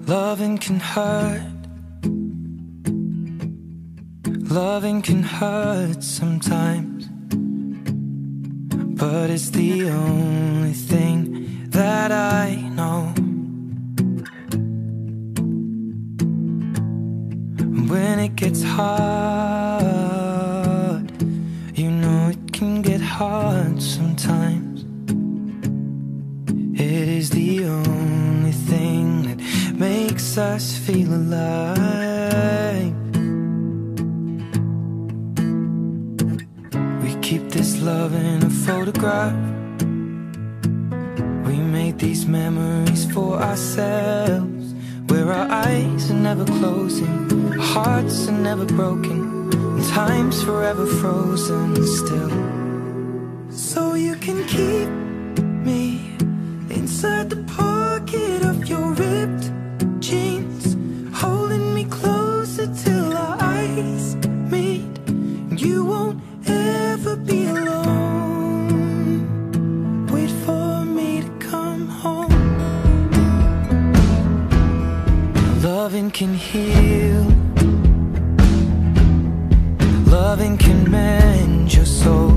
Loving can hurt. Loving can hurt sometimes, but it's the only thing that I know. When it gets hard, you know it can get hard sometimes. It is the only thing that makes us feel alive. We keep this love in a photograph. We made these memories for ourselves, where our eyes are never closing, our hearts are never broken, and time's forever frozen still. So you can keep me inside the pocket of your ripped jeans, holding me closer till our eyes meet. You won't ever be alone. Wait for me to come home. Loving can heal. Loving can mend your soul,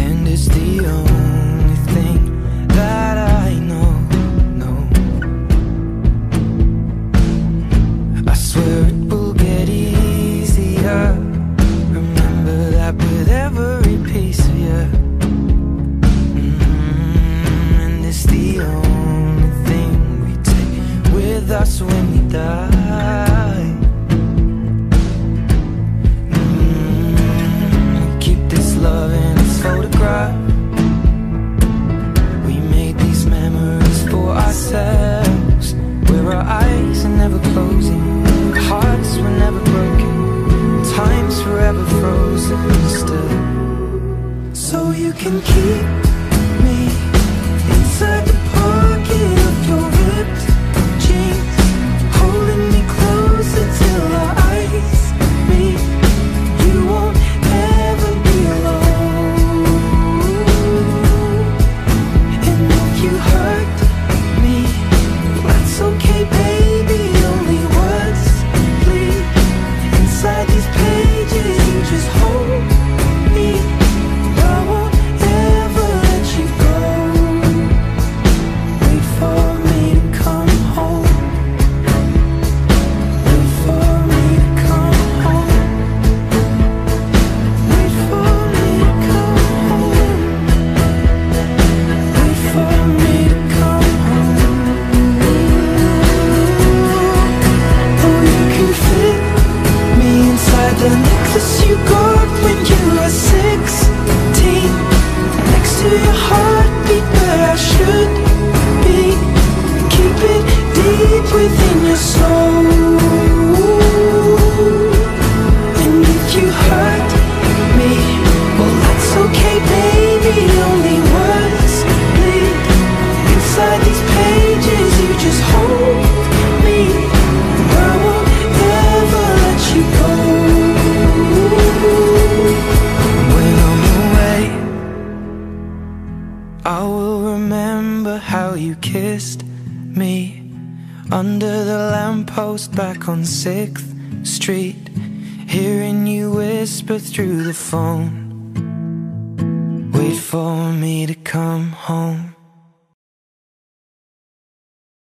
and it's the only thing that I know. I swear it will get easier. Remember that with every piece of you. And it's the only thing we take with us when we die. We keep this love in its photograph. We made these memories for ourselves, where our eyes are never closing, our hearts were never broken, time's forever frozen still. So you can keep me inside the pocket of your ripped jeans, holding me closer till our eyes meet. You won't ever be alone. And if you hurt me, that's okay, baby. Only words bleed inside these pages. You just hold me. I won't ever let you go. Wait for me to come home. Wait for me to come home. Wait for me to come home. Wait for me to come home. Oh, you can fit me inside the necklace you got when you were 16, next to your heartbeat where I should be. Keep it deep within your soul. And if you hurt me, well, that's okay, baby. Only words bleed inside these pages. You just hold me. I won't ever let you go. When I'm away, I will remember how you kissed me under the lamppost back on 6th Street, hearing you whisper through the phone. Wait for me to come home.